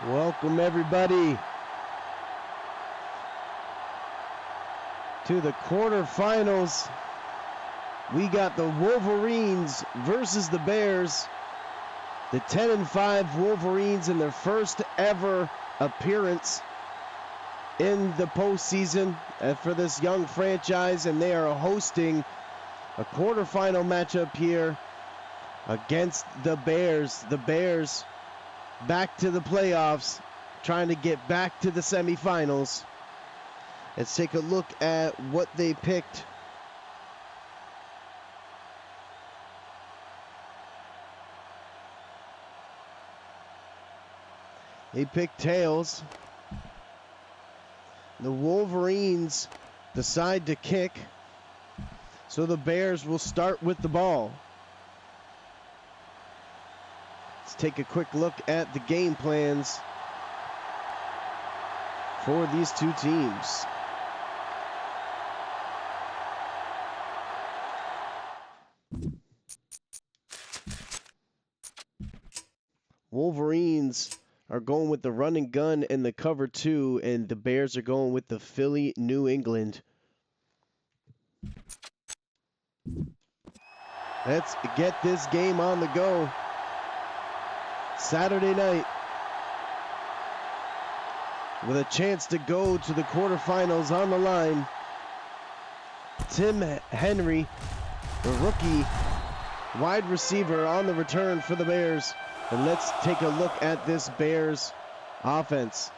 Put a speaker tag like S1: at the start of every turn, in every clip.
S1: Welcome everybody to the quarterfinals. We got the Wolverines versus the Bears. The 10-5 Wolverines in their first ever appearance in the postseason for this young franchise, and they are hosting a quarterfinal matchup here against the Bears. The Bears back to the playoffs, trying to get back to the semifinals. Let's take a look at what they picked. They picked tails. The Wolverines decide to kick, so the Bears will start with the ball. Let's take a quick look at the game plans for these two teams. Wolverines are going with the run and gun and the cover 2, and the Bears are going with the Philly New England. Let's get this game on the go. Saturday night, with a chance to go to the quarterfinals on the line. Tim Henry, the rookie wide receiver, on the return for the Bears. And let's take a look at this Bears offense.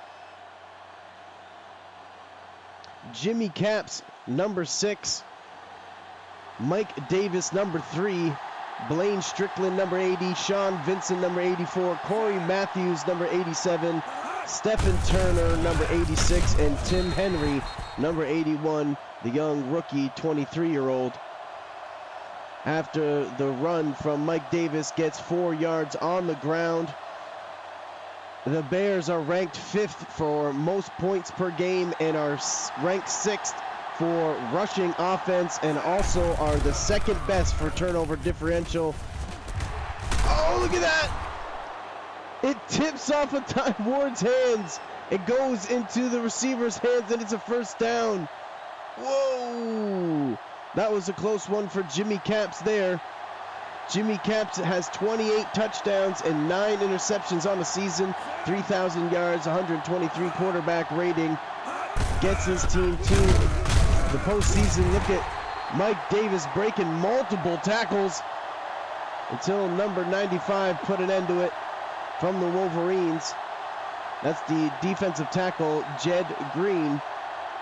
S1: Jimmy Capps, number 6. Mike Davis, number 3. Blaine Strickland, number 80. Sean Vincent, number 84. Corey Matthews, number 87. Stephen Turner, number 86. And Tim Henry, number 81, the young rookie 23-year-old. After the run from Mike Davis gets 4 yards on the ground. The Bears are ranked 5th for most points per game and are ranked 6th for rushing offense, and also are the 2nd best for turnover differential. Oh, look at that! It tips off of Ty Ward's hands. It goes into the receiver's hands, and it's a first down. Whoa! That was a close one for Jimmy Capps there. Jimmy Capps has 28 touchdowns and 9 interceptions on the season, 3,000 yards, 123 quarterback rating. Gets his team to the postseason. Look at Mike Davis breaking multiple tackles until number 95 put an end to it from the Wolverines. That's the defensive tackle, Jed Green,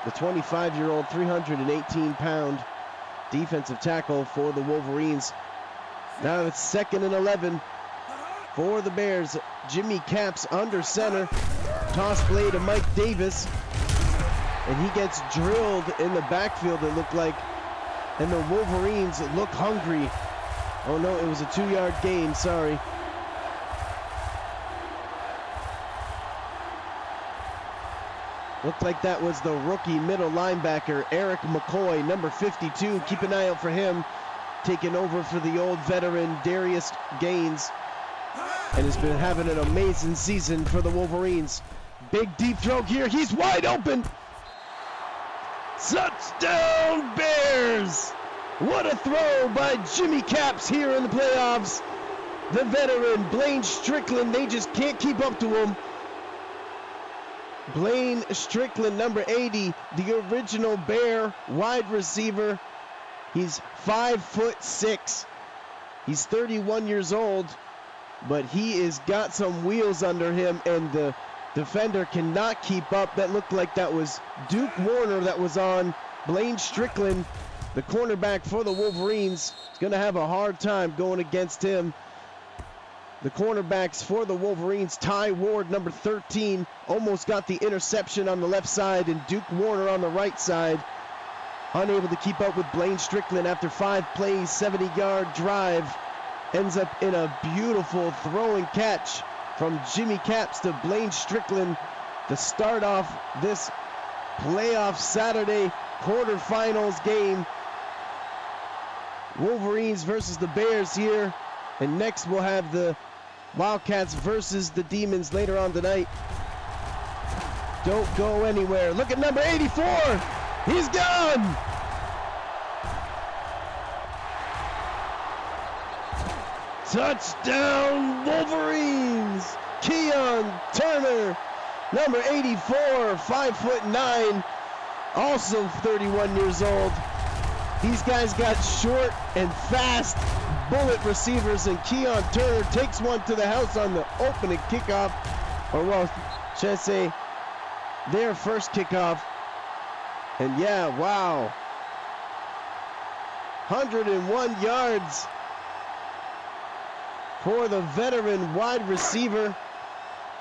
S1: the 25-year-old, 318-pound defensive tackle for the Wolverines. Now it's 2nd and 11 for the Bears. Jimmy Capps under center. Toss play to Mike Davis. And he gets drilled in the backfield, it looked like. And the Wolverines look hungry. Oh no, it was a 2-yard gain, sorry. Looked like that was the rookie middle linebacker, Eric McCoy, number 52. Keep an eye out for him, taking over for the old veteran Darius Gaines, and has been having an amazing season for the Wolverines. Big deep throw here. He's wide open. Touchdown Bears! What a throw by Jimmy Capps here in the playoffs. The veteran Blaine Strickland, they just can't keep up to him. Blaine Strickland, number 80, the original Bear wide receiver. He's 5'6". He's 31 years old, but he has got some wheels under him, and the defender cannot keep up. That looked like that was Duke Warner that was on Blaine Strickland, the cornerback for the Wolverines. He's going to have a hard time going against him. The cornerbacks for the Wolverines, Ty Ward, number 13, almost got the interception on the left side, and Duke Warner on the right side, unable to keep up with Blaine Strickland after 5 plays, 70-yard drive. Ends up in a beautiful throwing catch from Jimmy Capps to Blaine Strickland to start off this playoff Saturday quarterfinals game. Wolverines versus the Bears here. And next we'll have the Wildcats versus the Demons later on tonight. Don't go anywhere. Look at number 84. He's gone. Touchdown, Wolverines. Keon Turner, number 84, 5'9", also 31 years old. These guys got short and fast bullet receivers, and Keon Turner takes one to the house on the opening kickoff, or well, should I say, their first kickoff. And yeah, wow. 101 yards for the veteran wide receiver.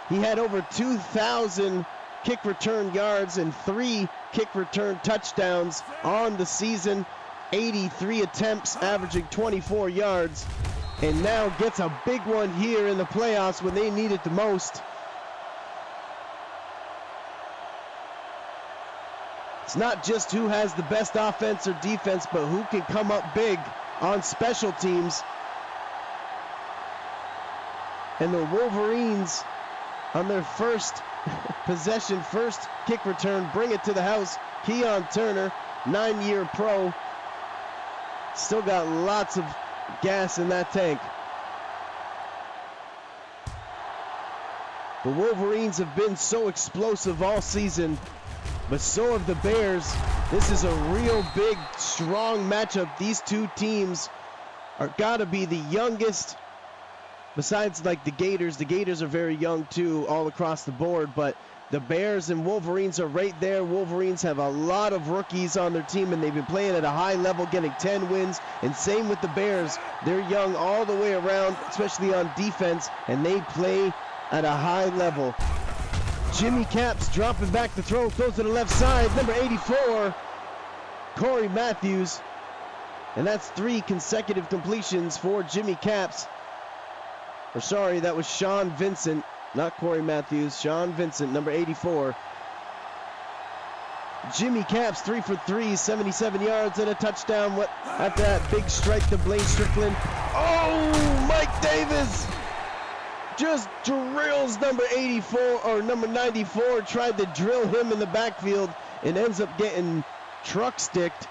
S1: He had over 2,000 kick return yards and 3 kick return touchdowns on the season. 83 attempts, averaging 24 yards. And now gets a big one here in the playoffs when they need it the most. It's not just who has the best offense or defense, but who can come up big on special teams. And the Wolverines, on their first possession, first kick return, bring it to the house. Keon Turner, 9-year pro. Still got lots of gas in that tank. The Wolverines have been so explosive all season, but so have the Bears. This is a real big, strong matchup. These two teams are gotta be the youngest, besides like the Gators. The Gators are very young too, all across the board, but the Bears and Wolverines are right there. Wolverines have a lot of rookies on their team, and they've been playing at a high level, getting 10 wins. And same with the Bears. They're young all the way around, especially on defense, and they play at a high level. Jimmy Capps dropping back to throw, goes to the left side. Number 84, Corey Matthews. And that's 3 consecutive completions for Jimmy Capps. Or sorry, that was Sean Vincent, not Corey Matthews. Sean Vincent, number 84. Jimmy Capps, 3 for 3, 77 yards and a touchdown. What after that big strike to Blaine Strickland? Oh, Mike Davis just drills number 84 or number 94. Tried to drill him in the backfield and ends up getting truck sticked.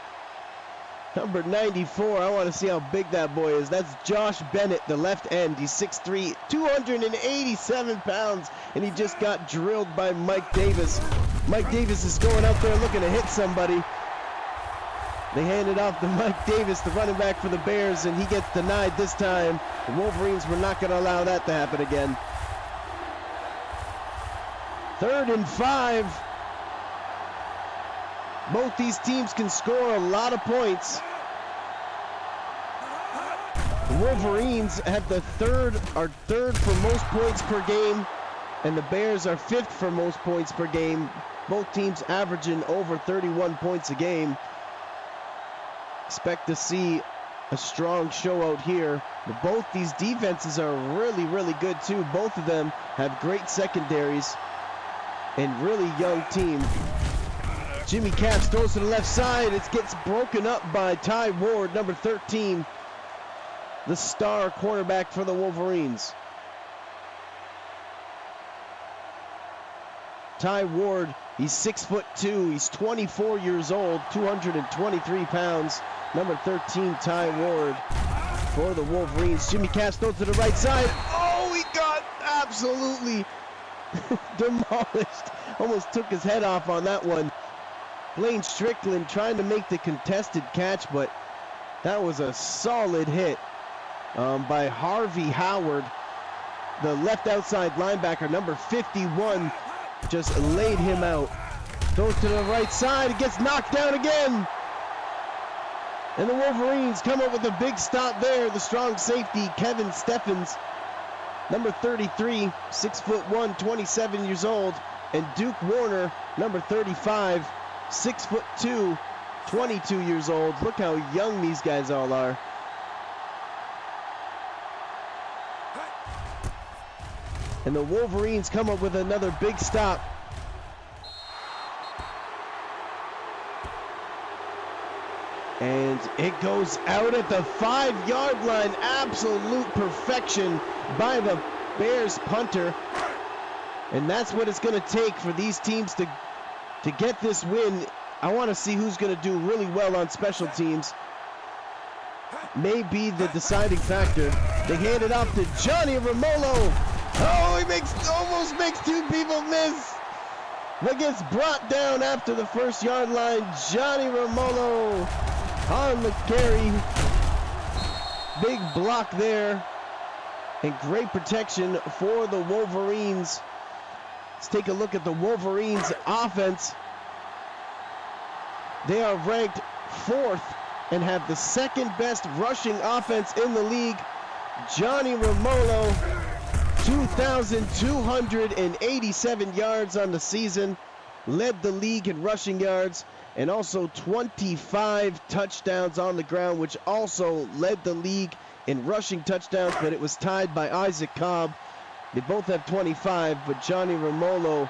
S1: Number 94, I want to see how big that boy is. That's Josh Bennett, the left end. He's 6'3", 287 pounds, and he just got drilled by Mike Davis. Mike Davis is going out there looking to hit somebody. They hand it off to Mike Davis, the running back for the Bears, and he gets denied this time. The Wolverines were not going to allow that to happen again. 3rd and 5. Both these teams can score a lot of points. The Wolverines have the third for most points per game, and the Bears are 5th for most points per game. Both teams averaging over 31 points a game. Expect to see a strong show out here. But both these defenses are really, really good too. Both of them have great secondaries and really young team. Jimmy Capps throws to the left side. It gets broken up by Ty Ward, number 13, the star cornerback for the Wolverines. Ty Ward, he's 6'2", he's 24 years old, 223 pounds. Number 13, Ty Ward for the Wolverines. Jimmy Capps throws to the right side. Oh, he got absolutely demolished. Almost took his head off on that one. Blaine Strickland trying to make the contested catch, but that was a solid hit by Harvey Howard. The left outside linebacker, number 51, just laid him out. Throws to the right side, it gets knocked down again. And the Wolverines come up with a big stop there. The strong safety, Kevin Steffens, number 33, 6'1", 27 years old. And Duke Warner, number 35, 6'2", 22 years old. Look how young these guys all are. And the Wolverines come up with another big stop. And it goes out at the 5-yard line. Absolute perfection by the Bears punter. And that's what it's going to take for these teams to get this win. I want to see who's going to do really well on special teams. May be the deciding factor. They hand it off to Johnny Romolo. Oh, he almost makes two people miss. But gets brought down after the first yard line. Johnny Romolo on the carry. Big block there. And great protection for the Wolverines. Let's take a look at the Wolverines offense. They are ranked 4th and have the second best rushing offense in the league. Johnny Romolo, 2,287 yards on the season, led the league in rushing yards, and also 25 touchdowns on the ground, which also led the league in rushing touchdowns, but it was tied by Isaac Cobb. They both have 25, but Johnny Romolo,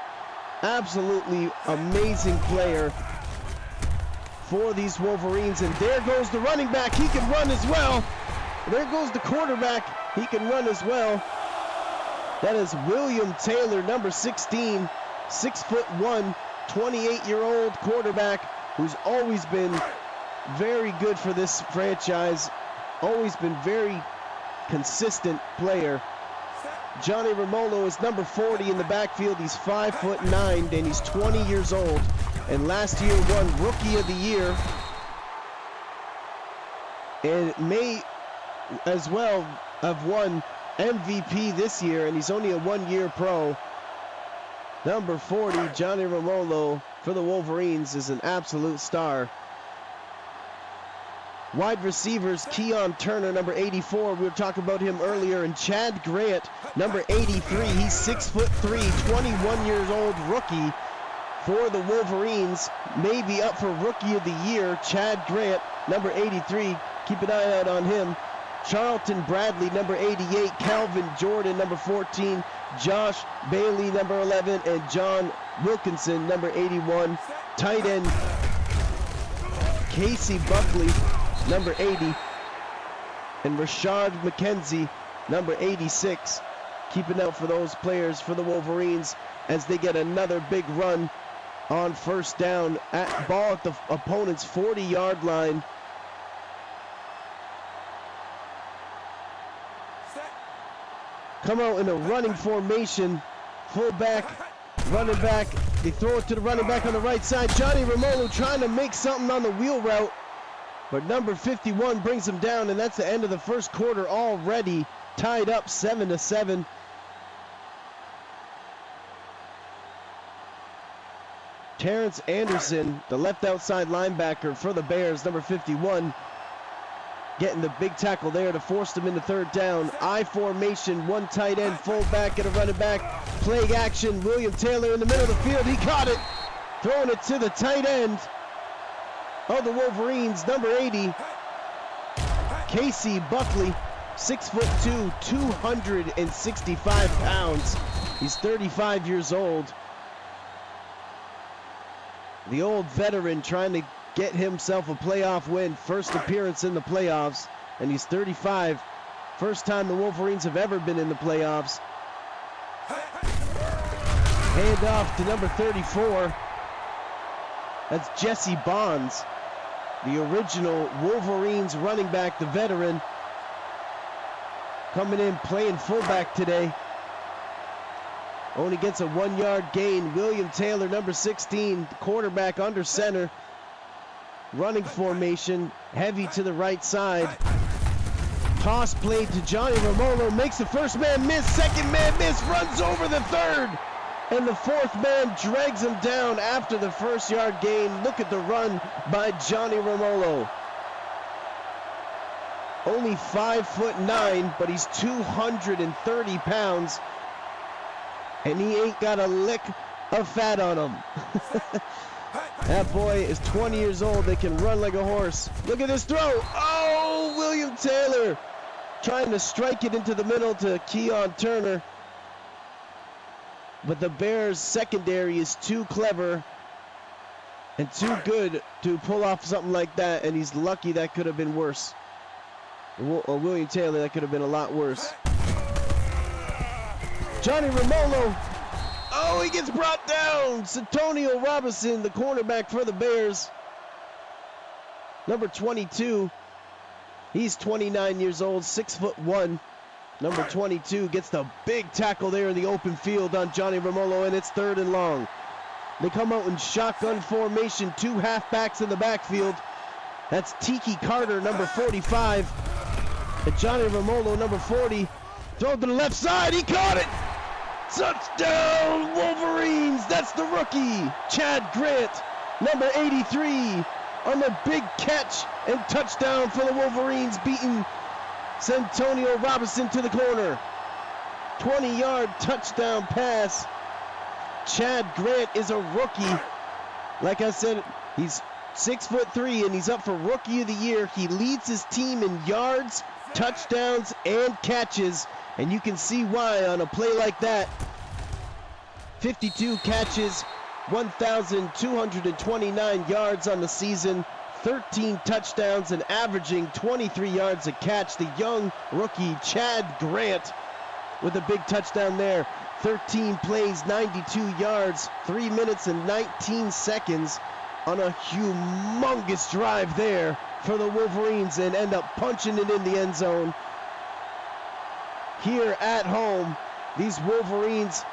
S1: absolutely amazing player for these Wolverines. And there goes the running back. He can run as well. There goes the quarterback. He can run as well. That is William Taylor, number 16, 6'1", 28-year-old quarterback who's always been very good for this franchise. Always been very consistent player. Johnny Romolo is number 40 in the backfield. He's 5'9", and he's 20 years old. And last year won Rookie of the Year. And may as well have won MVP this year, and he's only a one-year pro. Number 40, Johnny Romolo for the Wolverines, is an absolute star. Wide receivers, Keon Turner, number 84. We were talking about him earlier. And Chad Grant, number 83. He's 6'3", 21 years old, rookie for the Wolverines. Maybe up for Rookie of the Year. Chad Grant, number 83. Keep an eye out on him. Charlton Bradley, number 88. Calvin Jordan, number 14. Josh Bailey, number 11. And John Wilkinson, number 81. Tight end, Casey Buckley, number 80, and Rashard McKenzie, number 86. Keep an eye out for those players for the Wolverines as they get another big run on first down. Ball at the opponent's 40-yard line. Come out in a running formation. Fullback, running back. They throw it to the running back on the right side. Johnny Romolo trying to make something on the wheel route. But number 51 brings him down, and that's the end of the first quarter already. Tied up 7-7. Terrence Anderson, the left outside linebacker for the Bears, number 51, getting the big tackle there to force them into third down. I formation, one tight end, fullback and a running back. Play action, William Taylor in the middle of the field. He caught it, throwing it to the tight end of the Wolverines, number 80, Casey Buckley, 6'2", 265 pounds. He's 35 years old. The old veteran trying to get himself a playoff win, first appearance in the playoffs, and he's 35. First time the Wolverines have ever been in the playoffs. Hand off to number 34. That's Jesse Bonds, the original Wolverines running back, the veteran, coming in playing fullback today. Only gets a 1-yard gain. William Taylor, number 16, quarterback under center. Running formation, heavy to the right side. Toss play to Johnny Romolo, makes the first man miss, second man miss, runs over the third. And the fourth man drags him down after the first-yard gain. Look at the run by Johnny Romolo. Only 5'9", but he's 230 pounds. And he ain't got a lick of fat on him. That boy is 20 years old. They can run like a horse. Look at this throw. Oh, William Taylor trying to strike it into the middle to Keon Turner. But the Bears secondary is too clever and too good to pull off something like that, and he's lucky. That could have been worse. Or William Taylor, that could have been a lot worse. Johnny Romolo. Oh, he gets brought down. Santonio Robinson, the cornerback for the Bears. Number 22. He's 29 years old, 6'1". Number 22 gets the big tackle there in the open field on Johnny Romolo, and it's 3rd and long. They come out in shotgun formation, 2 halfbacks in the backfield. That's Tiki Carter, number 45, and Johnny Romolo, number 40. Throw to the left side, he caught it! Touchdown, Wolverines! That's the rookie, Chad Grant, number 83, on the big catch and touchdown for the Wolverines, beating Santonio Robinson to the corner. 20-yard touchdown pass. Chad Grant is a rookie. Like I said, he's 6'3", and he's up for Rookie of the Year. He leads his team in yards, touchdowns, and catches, and you can see why on a play like that. 52 catches, 1,229 yards on the season, 13 touchdowns, and averaging 23 yards a catch. The young rookie Chad Grant with a big touchdown there. 13 plays, 92 yards, 3 minutes and 19 seconds on a humongous drive there for the Wolverines, and end up punching it in the end zone. Here at home, these Wolverines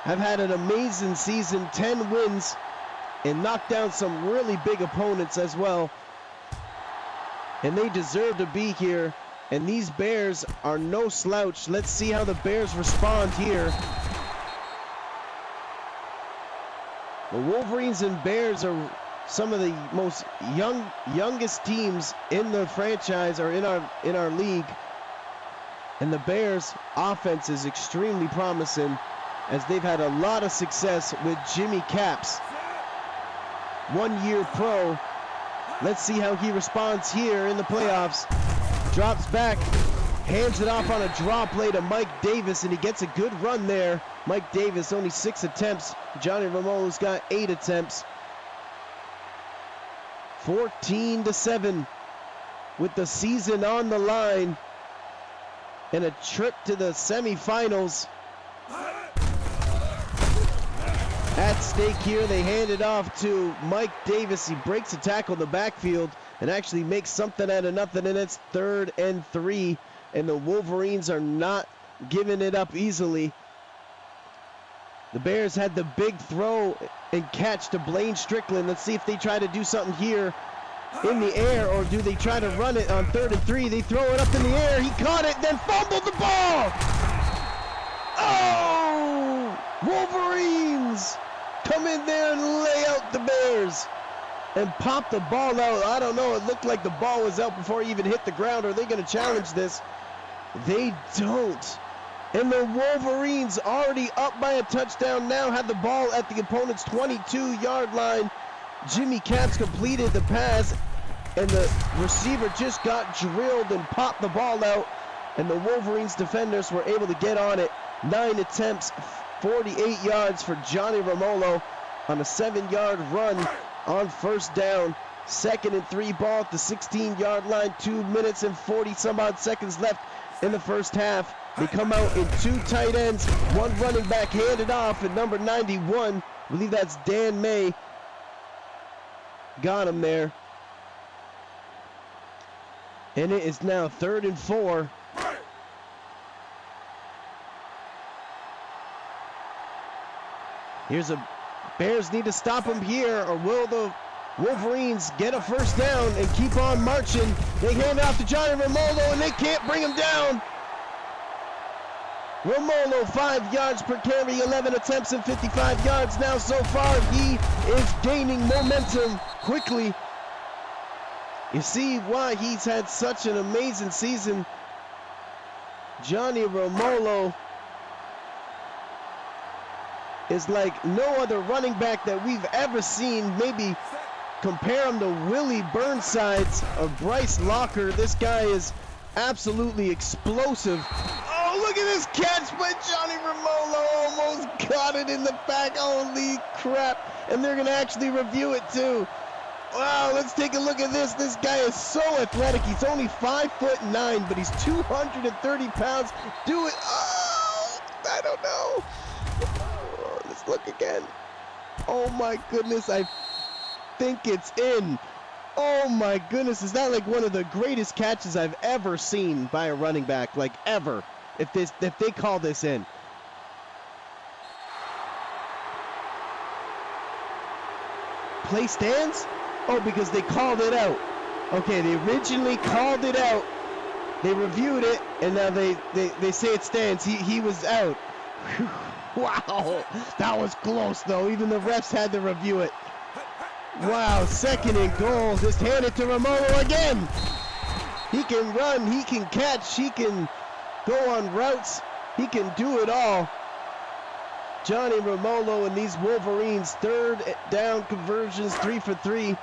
S1: have had an amazing season, 10 wins, and knocked down some really big opponents as well. And they deserve to be here, and these Bears are no slouch. Let's see how the Bears respond here. The Wolverines and Bears are some of the most youngest teams in the franchise, or in our league. And the Bears offense is extremely promising, as they've had a lot of success with Jimmy Capps, 1-year pro. Let's see how he responds here in the playoffs. Drops back, hands it off on a draw play to Mike Davis, and he gets a good run there. Mike Davis, only 6 attempts. Johnny Romolo's got 8 attempts. 14-7 with the season on the line and a trip to the semifinals at stake here. They hand it off to Mike Davis. He breaks a tackle in the backfield and actually makes something out of nothing, and it's 3rd and 3, and the Wolverines are not giving it up easily. The Bears had the big throw and catch to Blaine Strickland. Let's see if they try to do something here in the air, or do they try to run it on 3rd and 3. They throw it up in the air. He caught it, then fumbled the ball. Oh! Wolverines come in there and lay out the Bears and pop the ball out. I don't know. It looked like the ball was out before he even hit the ground. Are they going to challenge this? They don't. And the Wolverines, already up by a touchdown, now have the ball at the opponent's 22-yard line. Jimmy Capps completed the pass, and the receiver just got drilled and popped the ball out, and the Wolverines defenders were able to get on it. 9 attempts, 48 yards for Johnny Romolo on a 7-yard run on 1st down. 2nd and 3 ball at the 16-yard line. 2 minutes and 40-some-odd seconds left in the first half. They come out in 2 tight ends, 1 running back handed off, and number 91, I believe that's Dan May, got him there. And it is now 3rd and 4. Here's a Bears need to stop him here, or will the Wolverines get a 1st down and keep on marching? They hand off to Johnny Romolo, and they can't bring him down. Romolo, 5 yards per carry, 11 attempts and 55 yards now so far. He is gaining momentum quickly. You see why he's had such an amazing season. Johnny Romolo is like no other running back that we've ever seen. Maybe compare him to Willie Burnside's or Bryce Locker. This guy is absolutely explosive. Oh, look at this catch by Johnny Romolo. Almost got it in the back. Holy crap. And they're going to actually review it too. Wow, let's take a look at this. This guy is so athletic. He's only 5'9", but he's 230 pounds. Do it. Oh, I don't know. Oh, let's look again. Oh my goodness, I think it's in. Oh my goodness, is that like one of the greatest catches I've ever seen by a running back, like ever, if they call this in. Play stands? Oh, because they called it out. Okay, they originally called it out. They reviewed it, and now they say it stands. He was out. Whew. Wow, that was close though. Even the refs had to review it. Wow, 2nd and goal. Just hand it to Romolo again. He can run, he can catch, he can go on routes. He can do it all. Johnny Romolo and these Wolverines, 3rd down conversions, 3 for 3.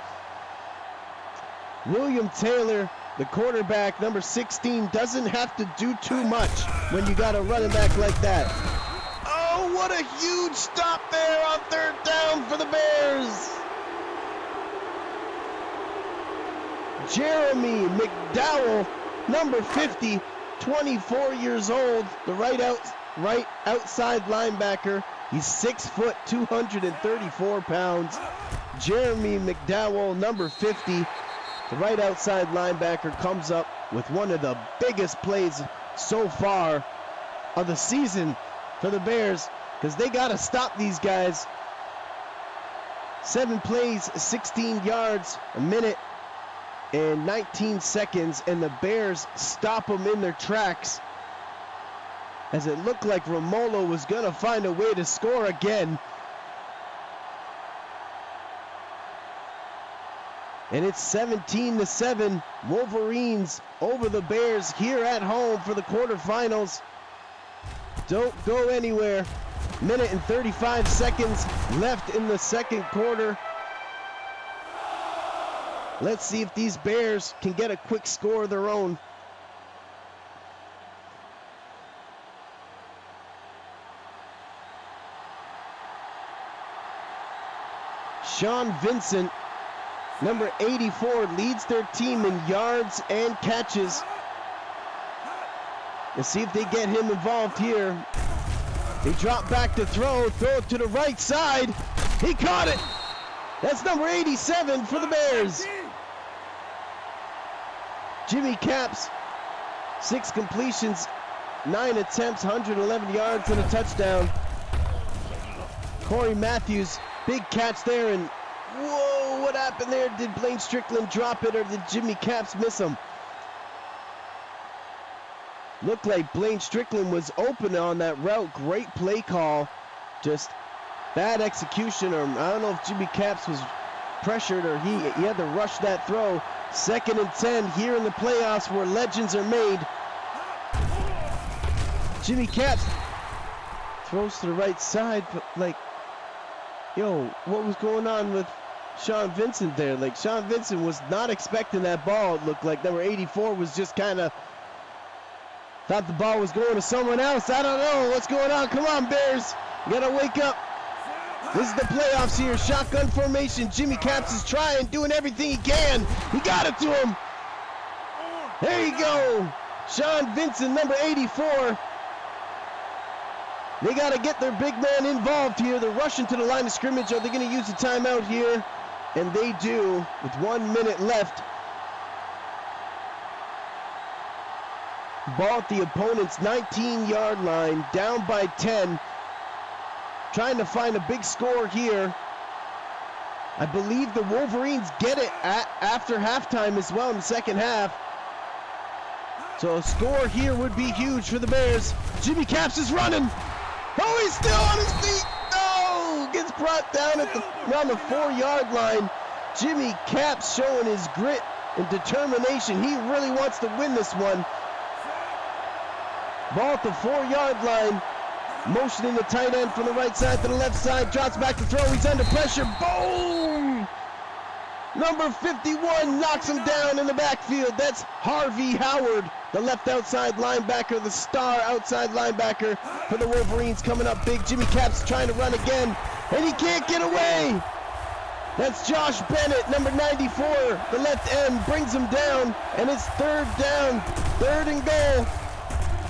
S1: William Taylor, the quarterback, number 16, doesn't have to do too much when you got a running back like that. Oh, what a huge stop there on 3rd down for the Bears. Jeremy McDowell, number 50, 24 years old, the right outside linebacker. He's 6 foot, 234 pounds. Jeremy McDowell, number 50, the right outside linebacker, comes up with one of the biggest plays so far of the season for the Bears, because they got to stop these guys. 7 plays, 16 yards, a minute and 19 seconds, and the Bears stop them in their tracks, as it looked like Romolo was going to find a way to score again. And it's 17-7, Wolverines over the Bears here at home for the quarterfinals. Don't go anywhere. Minute and 35 seconds left in the 2nd quarter. Let's see if these Bears can get a quick score of their own. Sean Vincent, number 84, leads their team in yards and catches. Let's see if they get him involved here. They drop back to throw it to the right side. He caught it. That's number 87 for the Bears. Jimmy Capps, 6 completions, 9 attempts, 111 yards and a touchdown. Corey Matthews, big catch there, and whoa, what happened there? Did Blaine Strickland drop it, or did Jimmy Capps miss him? Looked like Blaine Strickland was open on that route. Great play call. Just bad execution, or I don't know if Jimmy Capps was pressured or he had to rush that throw. 2nd and 10 here in the playoffs where legends are made. Jimmy Capps throws to the right side, but like, yo, what was going on with Sean Vincent there? Like, Sean Vincent was not expecting that ball, it looked like. Number 84 was just kind of thought the ball was going to someone else. I don't know what's going on. Come on, Bears. You gotta wake up. This is the playoffs here. Shotgun formation. Jimmy Capps is trying, doing everything he can. He got it to him. There you go. Sean Vincent, number 84. They got to get their big man involved here. They're rushing to the line of scrimmage. Are they going to use the timeout here? And they do, with 1 minute left. Ball at the opponent's 19-yard line, down by 10. Trying to find a big score here. I believe the Wolverines get it after halftime as well in the 2nd half. So a score here would be huge for the Bears. Jimmy Capps is running. Oh, he's still on his feet. No, gets brought down at around the 4-yard line. Jimmy Capps showing his grit and determination. He really wants to win this one. Ball at the 4-yard line. Motioning the tight end from the right side to the left side. Drops back to throw. He's under pressure. Boom! Number 51 knocks him down in the backfield. That's Harvey Howard, the left outside linebacker, the star outside linebacker for the Wolverines, coming up big. Jimmy Capps trying to run again, and he can't get away. That's Josh Bennett, number 94, the left end, brings him down, and it's 3rd down, 3rd and goal.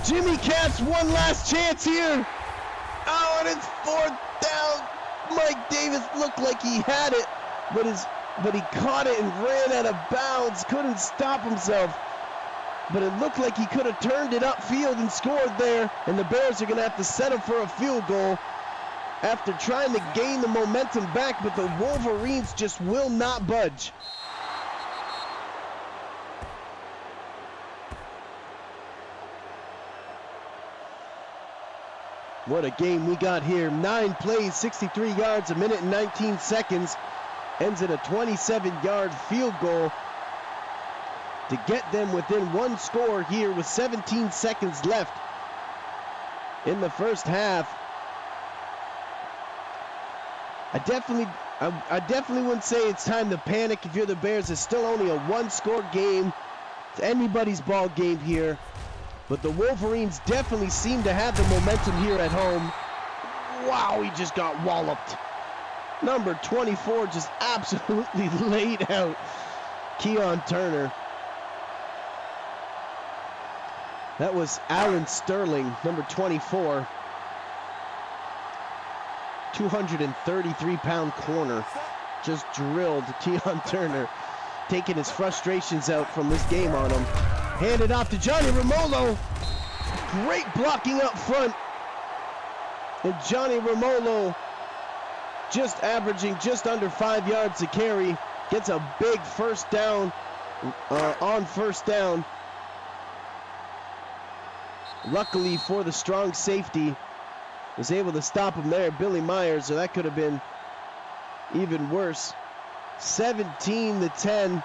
S1: Jimmy Capps, one last chance here. and it's 4th down. Mike Davis looked like he had it, but he caught it and ran out of bounds, couldn't stop himself. But it looked like he could have turned it upfield and scored there, and the Bears are going to have to settle for a field goal after trying to gain the momentum back, but the Wolverines just will not budge. What a game we got here. 9 plays, 63 yards, 1 minute and 19 seconds. Ends in a 27-yard field goal to get them within 1 score here with 17 seconds left in the first half. I definitely wouldn't say it's time to panic if you're the Bears. It's still only a 1-score game. It's anybody's ball game here. But the Wolverines definitely seem to have the momentum here at home. Wow, he just got walloped. Number 24 just absolutely laid out Keon Turner. That was Alan Sterling, number 24. 233-pound corner. Just drilled Keon Turner, taking his frustrations out from this game on him. Handed off to Johnny Romolo. Great blocking up front. And Johnny Romolo just averaging just under 5 yards a carry. Gets a big first down on first down. Luckily for the strong safety, was able to stop him there, Billy Myers, or that could have been even worse. 17-10.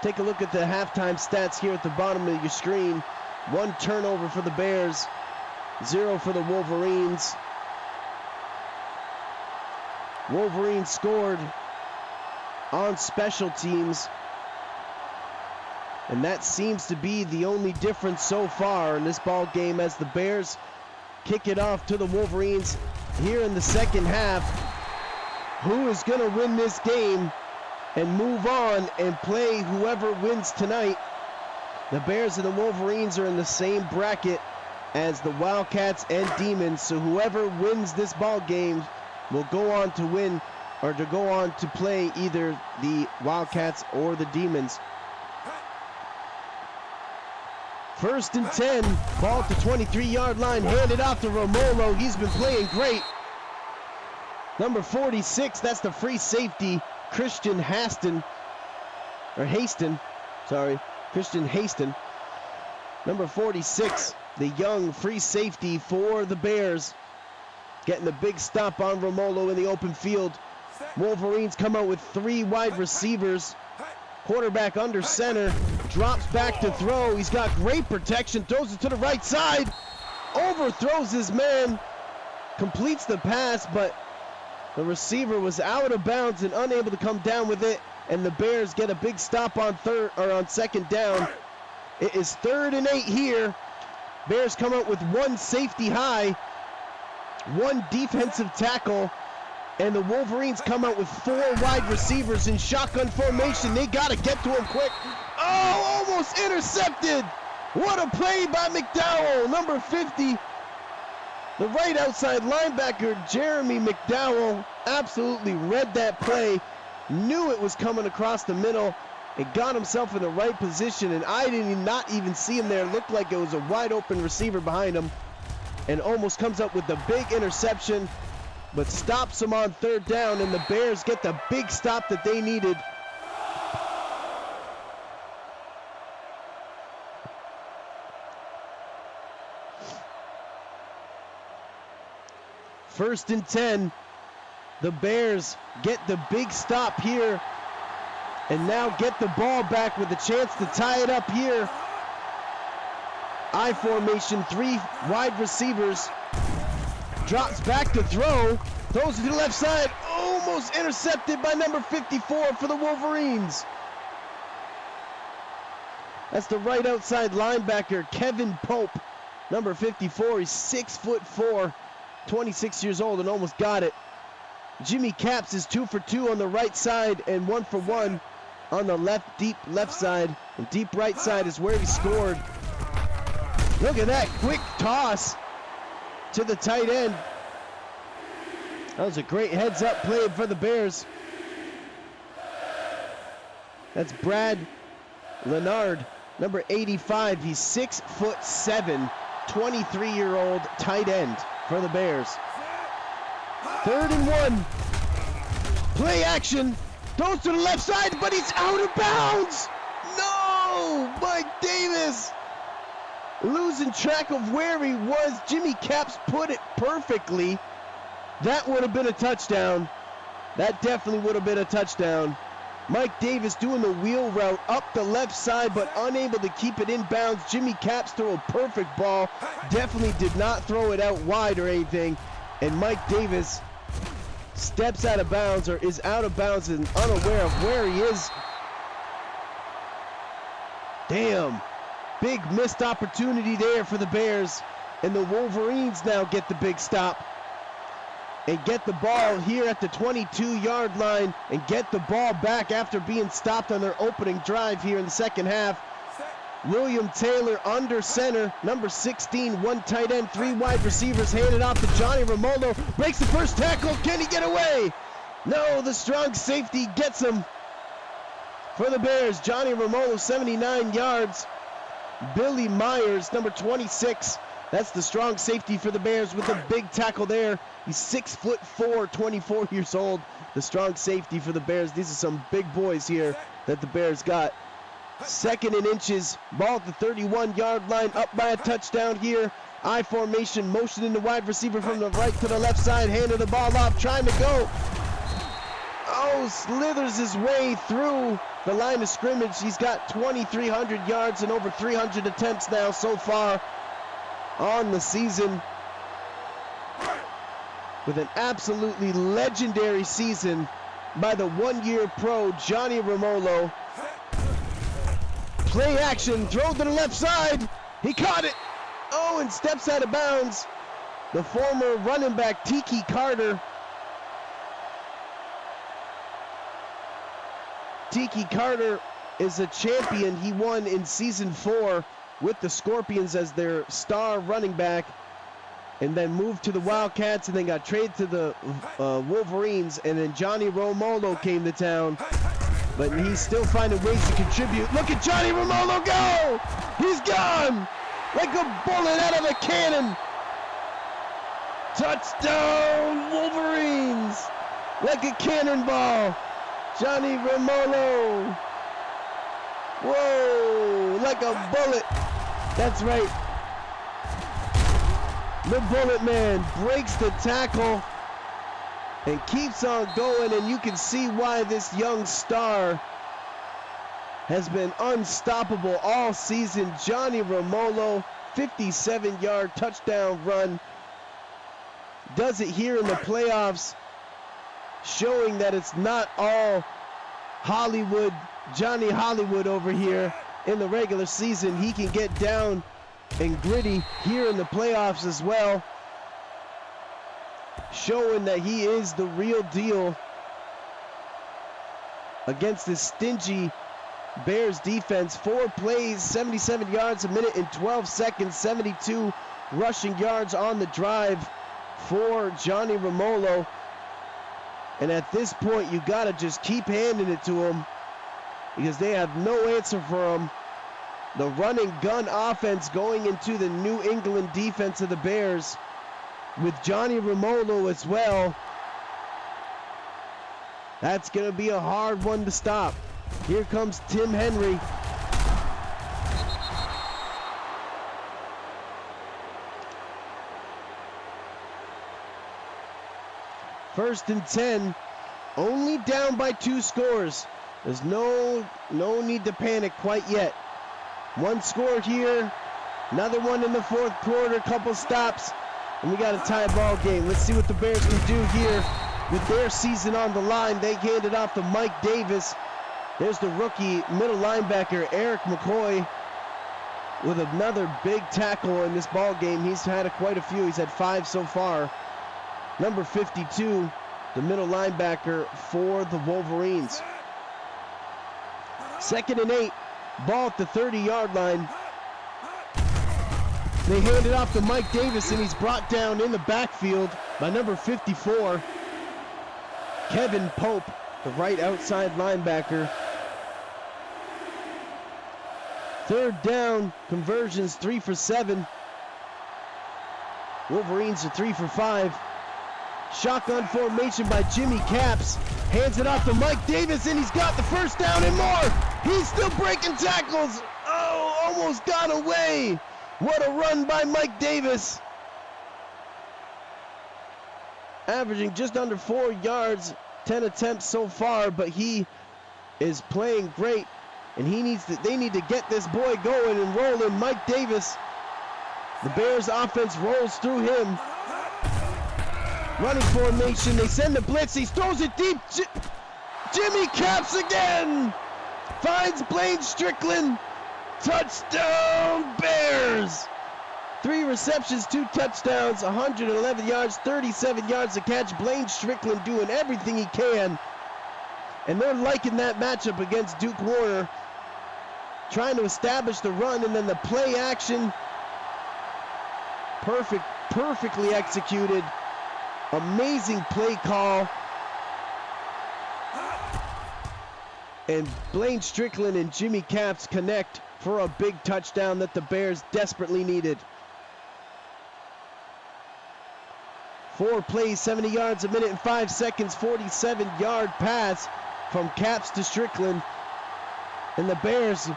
S1: Take a look at the halftime stats here at the bottom of your screen. 1 turnover for the Bears, 0 for the Wolverines. Wolverines scored on special teams, and that seems to be the only difference so far in this ball game as the Bears kick it off to the Wolverines here in the second half. Who is going to win this game and move on and play whoever wins tonight? The Bears and the Wolverines are in the same bracket as the Wildcats and Demons, so whoever wins this ball game will go on to win, or to go on to play either the Wildcats or the Demons. 1st and 10, ball at the 23-yard line, handed off to Romolo. He's been playing great. Number 46, that's the free safety, Christian Haston. Number 46, the young free safety for the Bears, getting the big stop on Romolo in the open field. Wolverines come out with 3 wide receivers. Quarterback under center, drops back to throw. He's got great protection, throws it to the right side, overthrows his man, completes the pass, but the receiver was out of bounds and unable to come down with it, and the Bears get a big stop on 2nd down. It is 3rd and 8 here. Bears come out with 1 safety high, 1 defensive tackle, and the Wolverines come out with 4 wide receivers in shotgun formation. They got to get to him quick. Oh, almost intercepted. What a play by McDowell, number 50. The right outside linebacker, Jeremy McDowell, absolutely read that play, knew it was coming across the middle, and got himself in the right position, and I did not even see him there. It looked like it was a wide open receiver behind him, and almost comes up with the big interception, but stops him on 3rd down, and the Bears get the big stop that they needed. First and 10, the Bears get the big stop here and now get the ball back with a chance to tie it up here. I formation, 3 wide receivers, drops back to throw, throws it to the left side, almost intercepted by number 54 for the Wolverines. That's the right outside linebacker, Kevin Pope, number 54. He's 6'4", 26 years old, and almost got it. Jimmy Capps is 2 for 2 on the right side and 1 for 1 on the deep left side. And deep right side is where he scored. Look at that quick toss to the tight end. That was a great heads-up play for the Bears. That's Brad Leonard, number 85. He's 6'7", 23-year-old tight end for the Bears. 3rd and 1. Play action. Goes to the left side, but he's out of bounds. No! Mike Davis losing track of where he was. Jimmy Capps put it perfectly. That would have been a touchdown. That definitely would have been a touchdown. Mike Davis doing the wheel route up the left side, but unable to keep it in bounds. Jimmy Capps threw a perfect ball. Definitely did not throw it out wide or anything. And Mike Davis steps out of bounds, or is out of bounds and unaware of where he is. Damn. Big missed opportunity there for the Bears. And the Wolverines now get the big stop and get the ball here at the 22-yard line and get the ball back after being stopped on their opening drive here in the second half. William Taylor under center, number 16, 1 tight end, 3 wide receivers, handed off to Johnny Romolo, breaks the first tackle. Can he get away? No, the strong safety gets him for the Bears. Johnny Romolo, 79 yards. Billy Myers, number 26, that's the strong safety for the Bears with a big tackle there. He's 6'4", 24 years old. The strong safety for the Bears. These are some big boys here that the Bears got. 2nd and inches, ball at the 31-yard line, up by a touchdown here. I formation, motioning the wide receiver from the right to the left side, handing the ball off, trying to go. Oh, slithers his way through the line of scrimmage. He's got 2,300 yards and over 300 attempts now so far on the season. With an absolutely legendary season by the 1-year pro, Johnny Romolo. Play action, throw to the left side. He caught it. Oh, and steps out of bounds. The former running back, Tiki Carter. Tiki Carter is a champion. He won in season 4 with the Scorpions as their star running back, and then moved to the Wildcats, and then got traded to the Wolverines, and then Johnny Romolo came to town. But he's still finding ways to contribute. Look at Johnny Romolo go! He's gone! Like a bullet out of a cannon. Touchdown, Wolverines! Like a cannonball. Johnny Romolo. Whoa, like a bullet. That's right. The Bullet Man breaks the tackle and keeps on going, and you can see why this young star has been unstoppable all season. Johnny Romolo, 57-yard touchdown run. Does it here in the playoffs, showing that it's not all Hollywood, Johnny Hollywood over here in the regular season. He can get down and gritty here in the playoffs as well, showing that he is the real deal against this stingy Bears defense. 4 plays, 77 yards, a minute and 12 seconds, 72 rushing yards on the drive for Johnny Romolo. And at this point, you got to just keep handing it to him because they have no answer for him. The running gun offense going into the New England defense of the Bears with Johnny Romolo as well. That's going to be a hard one to stop. Here comes Tim Henry. First and 10, only down by 2 scores. There's no need to panic quite yet. 1 score here, another one in the 4th quarter, couple stops, and we got a tie ball game. Let's see what the Bears can do here with their season on the line. They hand it off to Mike Davis. There's the rookie middle linebacker, Eric McCoy, with another big tackle in this ball game. He's had quite a few. He's had 5 so far. Number 52, the middle linebacker for the Wolverines. 2nd and 8, ball at the 30-yard line. They hand it off to Mike Davis, and he's brought down in the backfield by number 54, Kevin Pope, the right outside linebacker. Third down, conversions 3 for 7. Wolverines are 3 for 5. Shotgun formation by Jimmy Capps. Hands it off to Mike Davis, and he's got the first down and more. He's still breaking tackles. Oh, almost got away. What a run by Mike Davis. Averaging just under 4 yards, 10 attempts so far, but he is playing great, and they need to get this boy going and rolling. Mike Davis, the Bears offense rolls through him. Running formation, they send the blitz, he throws it deep. Jimmy Capps again, finds Blaine Strickland. Touchdown Bears! 3 receptions, 2 touchdowns, 111 yards, 37 yards to catch. Blaine Strickland doing everything he can. And they're liking that matchup against Duke Warner. Trying to establish the run, and then the play action. Perfectly executed. Amazing play call. And Blaine Strickland and Jimmy Capps connect for a big touchdown that the Bears desperately needed. 4 plays, 70 yards, 1 minute and 5 seconds, 47-yard pass from Capps to Strickland. And the Bears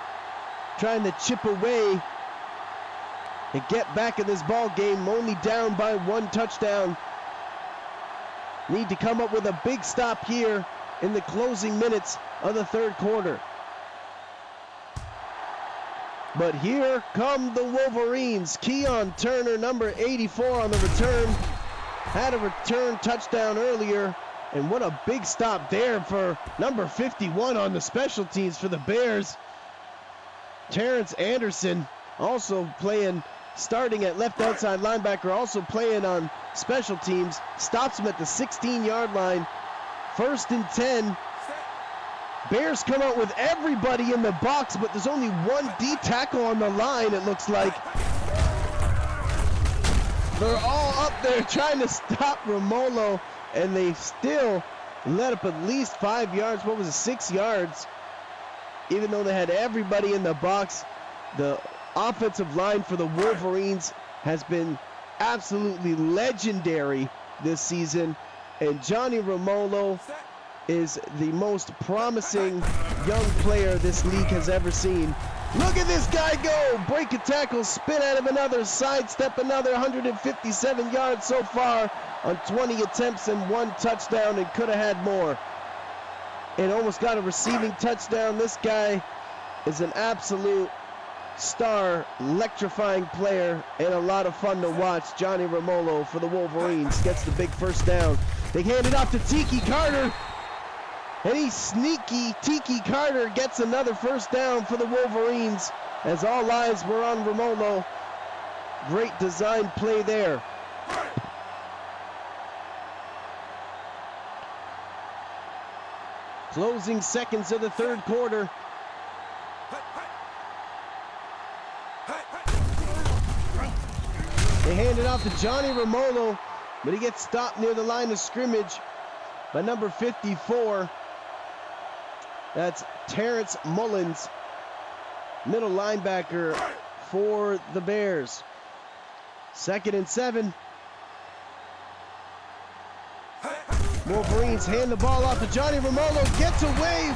S1: trying to chip away and get back in this ball game, only down by 1 touchdown. Need to come up with a big stop here in the closing minutes of the third quarter. But here come the Wolverines. Keon Turner, number 84 on the return. Had a return touchdown earlier. And what a big stop there for number 51 on the special teams for the Bears. Terrence Anderson also playing, starting at left outside linebacker, also playing on special teams. Stops him at the 16-yard line. 1st and 10. Bears come out with everybody in the box, but there's only 1 D tackle on the line, it looks like. They're all up there trying to stop Romolo, and they still let up at least 5 yards. What was it, 6 yards? Even though they had everybody in the box, the offensive line for the Wolverines has been absolutely legendary this season, and Johnny Romolo is the most promising young player this league has ever seen. Look at this guy go! Break a tackle, spin out of another, sidestep another, 157 yards so far on 20 attempts and 1 touchdown, and could have had more. And almost got a receiving touchdown. This guy is an absolute star, electrifying player, and a lot of fun to watch. Johnny Romolo for the Wolverines gets the big first down. They hand it off to Tiki Carter. And he's sneaky. Tiki Carter gets another first down for the Wolverines, as all eyes were on Romolo. Great design play there. Closing seconds of the third quarter. They hand it off to Johnny Romolo, but he gets stopped near the line of scrimmage by number 54. That's Terrence Mullins, middle linebacker for the Bears. 2nd and 7. Wolverines hand the ball off to Johnny Romolo, gets away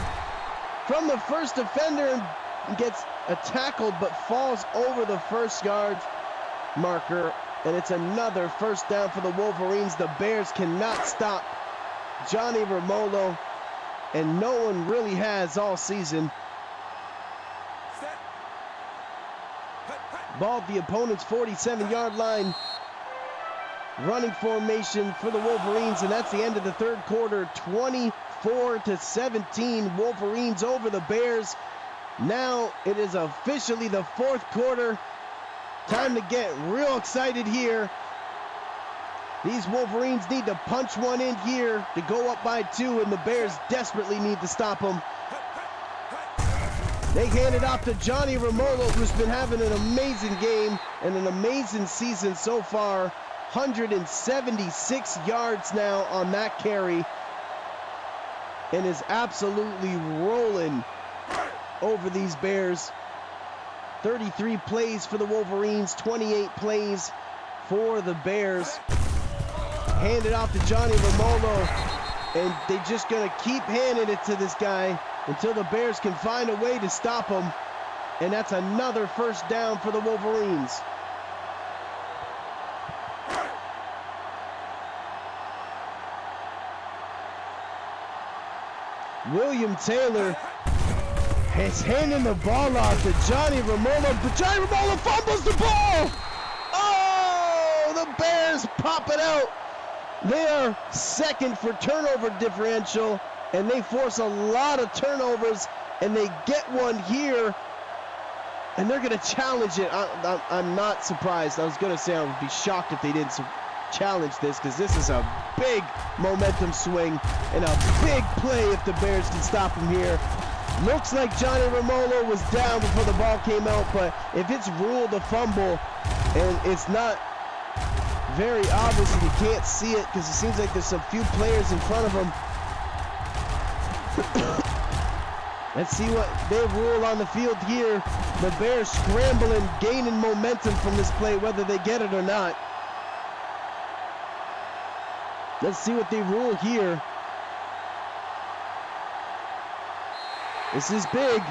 S1: from the first defender and gets tackled, but falls over the 1st-yard marker, and it's another first down for the Wolverines. The Bears cannot stop Johnny Romolo, and no one really has all season. Ball at the opponent's 47-yard line. Running formation for the Wolverines, and that's the end of the third quarter. 24-17, Wolverines over the Bears. Now it is officially the fourth quarter. Time to get real excited here. These Wolverines need to punch one in here to go up by 2, and the Bears desperately need to stop them. They hand it off to Johnny Romolo, who's been having an amazing game and an amazing season so far. 176 yards now on that carry. and is absolutely rolling over these Bears. 33 plays for the Wolverines, 28 plays for the Bears. Handed off to Johnny Romolo, and they're just gonna keep handing it to this guy until the Bears can find a way to stop him. And that's another first down for the Wolverines. William Taylor is handing the ball off to Johnny Romolo, but Johnny Romolo fumbles the ball! Oh, the Bears pop it out. They are second for turnover differential, and they force a lot of turnovers, and they get one here, and they're going to challenge it. I'm not surprised. I was going to say I would be shocked if they didn't challenge this, because this is a big momentum swing and a big play if the Bears can stop him here. Looks like Johnny Romolo was down before the ball came out, but if it's ruled a fumble and it's not very obvious and you can't see it because it seems like there's some few players in front of him. Let's see what they rule on the field here. The Bears scrambling, gaining momentum from this play, whether they get it or not. Let's see what they rule here. This is big,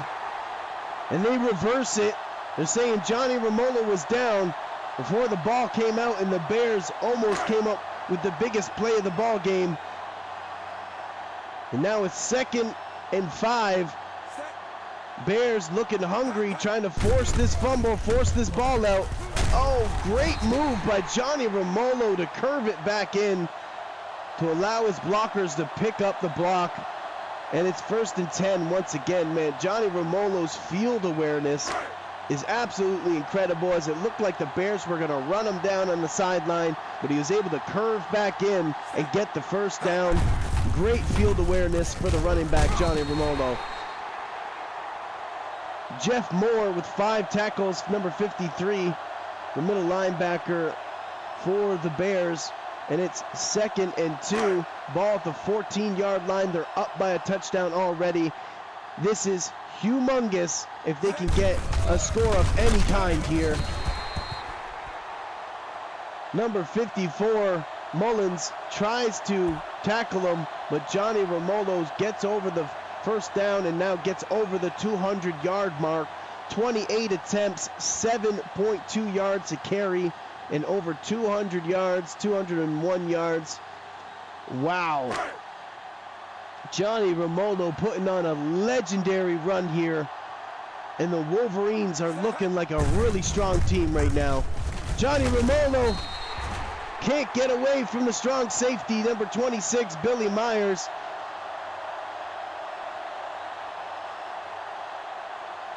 S1: and they reverse it. They're saying Johnny Romolo was down before the ball came out, and the Bears almost came up with the biggest play of the ball game. And now it's 2nd and 5. Bears looking hungry, trying to force this fumble, force this ball out. Oh, great move by Johnny Romolo to curve it back in to allow his blockers to pick up the block. And it's 1st and 10 once again, man. Johnny Romolo's field awareness is absolutely incredible, as it looked like the Bears were going to run him down on the sideline, but he was able to curve back in and get the first down. Great field awareness for the running back, Johnny Romolo. Jeff Moore with 5 tackles, number 53, the middle linebacker for the Bears. And it's 2nd and 2, ball at the 14-yard line. They're up by a touchdown already. This is humongous if they can get a score of any kind here. Number 54, Mullins, tries to tackle him, but Johnny Romolo gets over the first down and now gets over the 200-yard mark. 28 attempts, 7.2 yards a carry, and over 200 yards, 201 yards. Wow. Johnny Romolo putting on a legendary run here. And the Wolverines are looking like a really strong team right now. Johnny Romolo can't get away from the strong safety, number 26, Billy Myers.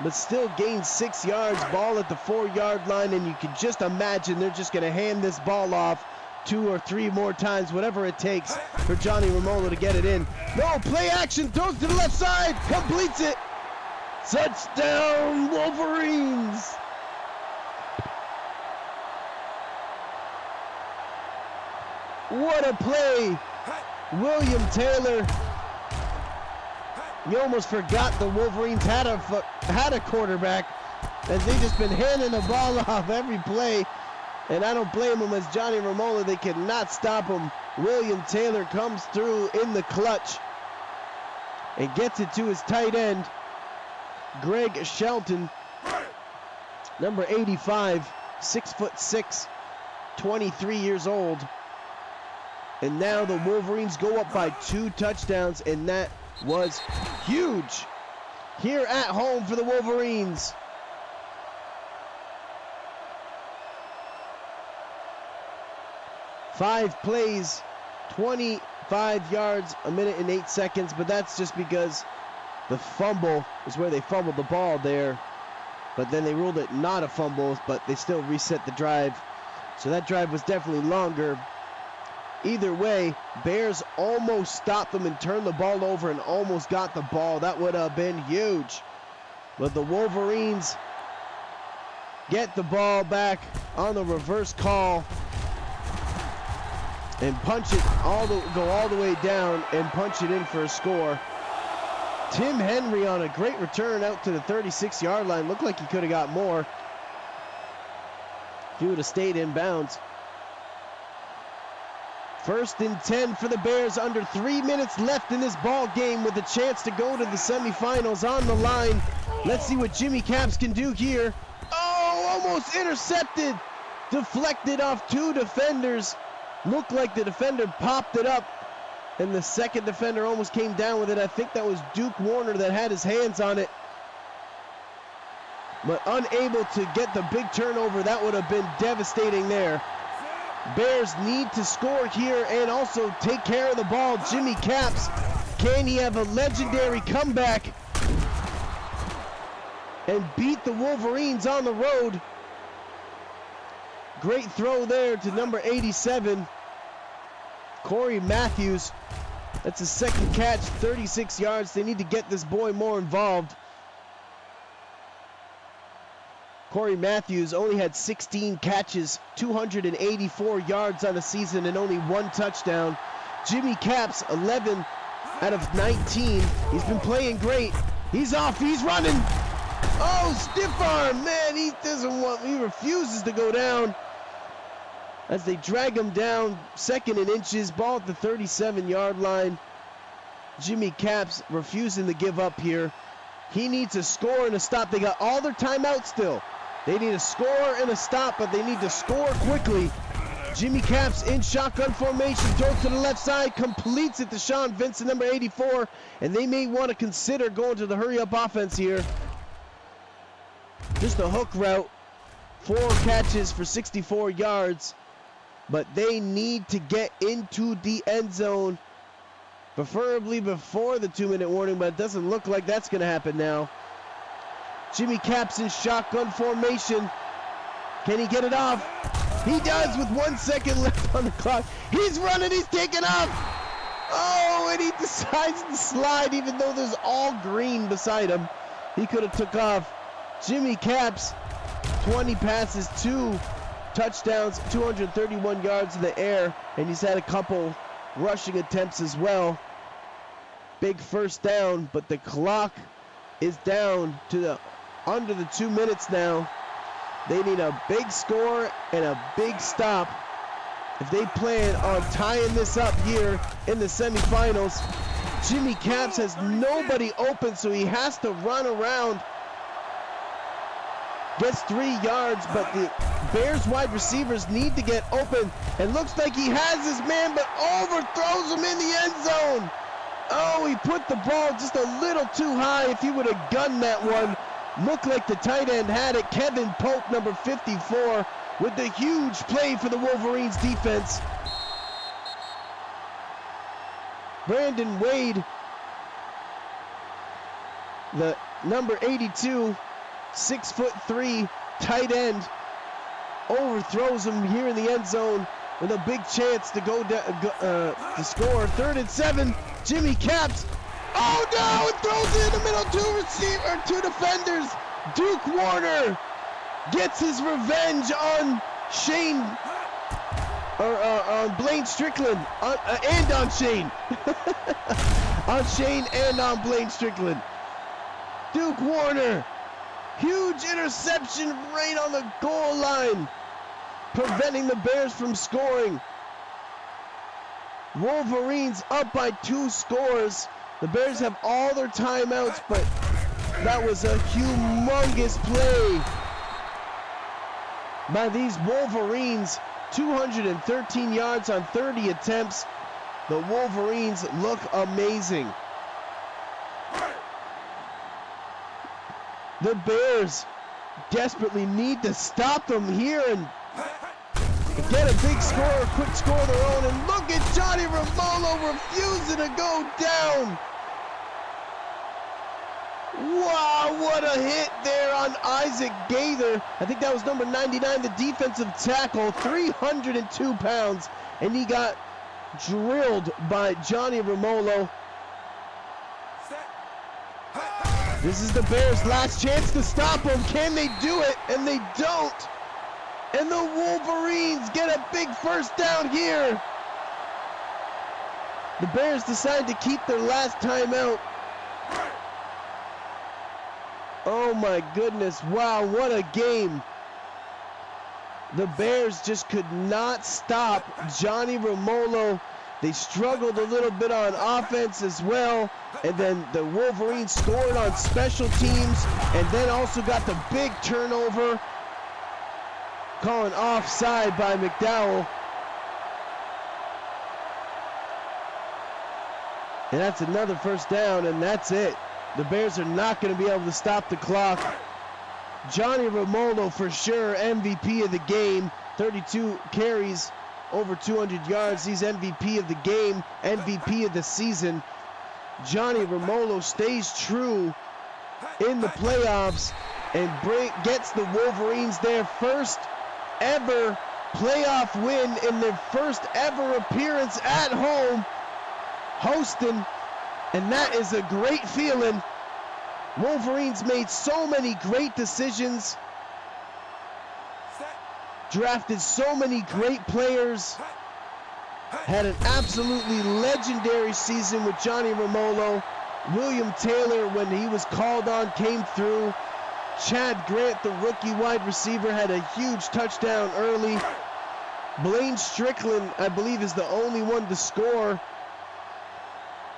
S1: But still gains 6 yards, ball at the 4-yard line, and you can just imagine they're just going to hand this ball off 2 or 3 more times, whatever it takes for Johnny Romolo to get it in. No, play action, throws to the left side, completes it. Touchdown, Wolverines. What a play. William Taylor. You almost forgot the Wolverines had a quarterback, as they've just been handing the ball off every play. And I don't blame them, as Johnny Romolo, they cannot stop him. William Taylor comes through in the clutch and gets it to his tight end, Greg Shelton, number 85, 6'6", 23 years old. And now the Wolverines go up by 2 touchdowns, and that was huge here at home for the Wolverines. Five plays, 25 yards, 1 minute and 8 seconds, but that's just because the fumble is where they fumbled the ball there. But then they ruled it not a fumble, but they still reset the drive. So that drive was definitely longer. Either way, Bears almost stopped them and turned the ball over and almost got the ball. That would have been huge. But the Wolverines get the ball back on the reverse call and punch it go all the way down and punch it in for a score. Tim Henry on a great return out to the 36-yard line. Looked like he could have got more if he would have stayed in bounds. 1st and 10 for the Bears. Under 3 minutes left in this ball game with a chance to go to the semifinals on the line. Let's see what Jimmy Capps can do here. Oh, almost intercepted. Deflected off 2 defenders. Looked like the defender popped it up, and the second defender almost came down with it. I think that was Duke Warner that had his hands on it, but unable to get the big turnover. That would have been devastating there. Bears need to score here and also take care of the ball. Jimmy Capps, can he have a legendary comeback and beat the Wolverines on the road? Great throw there to number 87, Corey Matthews. That's his second catch, 36 yards. They need to get this boy more involved. Corey Matthews only had 16 catches, 284 yards on the season, and only 1 touchdown. Jimmy Capps, 11 out of 19. He's been playing great. He's off, he's running. Oh, stiff arm, man, he refuses to go down as they drag him down. 2nd and inches, ball at the 37-yard line. Jimmy Capps refusing to give up here. He needs a score and a stop. They got all their timeouts still. They need a score and a stop, but they need to score quickly. Jimmy Capps in shotgun formation, throws to the left side, completes it to Sean Vincent, number 84, and they may want to consider going to the hurry-up offense here. Just a hook route, 4 catches for 64 yards, but they need to get into the end zone, preferably before the 2-minute warning, but it doesn't look like that's going to happen now. Jimmy Capps in shotgun formation. Can he get it off? He does with 1 second left on the clock. He's running, he's taking off. Oh, and he decides to slide even though there's all green beside him. He could have took off. Jimmy Capps, 20 passes, 2 touchdowns, 231 yards in the air, and he's had a couple rushing attempts as well. Big first down, but the clock is down to the under the 2 minutes now. They need a big score and a big stop if they plan on tying this up here in the semifinals. Jimmy Capps has nobody open, so he has to run around. Gets 3 yards, but the Bears wide receivers need to get open. And looks like he has his man, but overthrows him in the end zone. Oh, he put the ball just a little too high. If he would have gunned that one, looked like the tight end had it. Kevin Pope, number 54, with the huge play for the Wolverines defense. Brandon Wade, the number 82, 6'3" tight end, overthrows him here in the end zone with a big chance to go to score. 3rd and 7. Jimmy Capps. Oh no! It throws it in the middle. 2 defenders. Duke Warner gets his revenge on Shane, or on Blaine Strickland, and on Shane. On Shane and on Blaine Strickland. Duke Warner, huge interception right on the goal line, preventing the Bears from scoring. Wolverines up by 2 scores. The Bears have all their timeouts, but that was a humongous play by these Wolverines. 213 yards on 30 attempts. The Wolverines look amazing. The Bears desperately need to stop them here and get a big score, a quick score of their own. And look at Johnny Romolo refusing to go down. Wow, what a hit there on Isaac Gaither. I think that was number 99, the defensive tackle, 302 pounds. And he got drilled by Johnny Romolo. This is the Bears' last chance to stop him. Can they do it? And they don't. And the Wolverines get a big first down here. The Bears decide to keep their last timeout. Oh my goodness, wow, what a game. The Bears just could not stop Johnny Romolo. They struggled a little bit on offense as well, and then the Wolverines scored on special teams, and then also got the big turnover, calling offside by McDowell. And that's another first down, and that's it. The Bears are not going to be able to stop the clock. Johnny Romolo for sure, MVP of the game. 32 carries, over 200 yards. He's MVP of the game, MVP of the season. Johnny Romolo stays true in the playoffs and gets the Wolverines their first ever playoff win in their first ever appearance at home, hosting, and that is a great feeling. Wolverines made so many great decisions, drafted so many great players, had an absolutely legendary season with Johnny Romolo. William Taylor, when he was called on, came through. Chad Grant, the rookie wide receiver, had a huge touchdown early. Blaine Strickland, I believe, is the only one to score.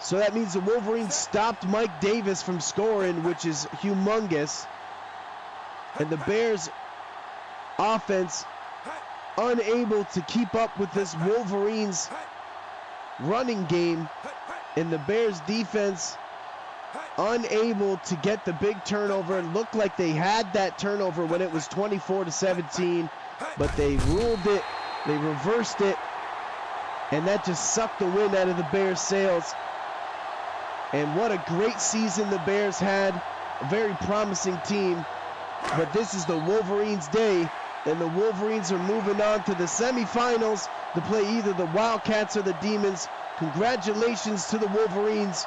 S1: So that means the Wolverines stopped Mike Davis from scoring, which is humongous. And the Bears offense unable to keep up with this Wolverines running game. And the Bears defense unable to get the big turnover. It looked like they had that turnover when it was 24-17, but they ruled it, they reversed it, and that just sucked the wind out of the Bears' sails. And what a great season the Bears had. A very promising team. But this is the Wolverines' day, and the Wolverines are moving on to the semifinals to play either the Wildcats or the Demons. Congratulations to the Wolverines.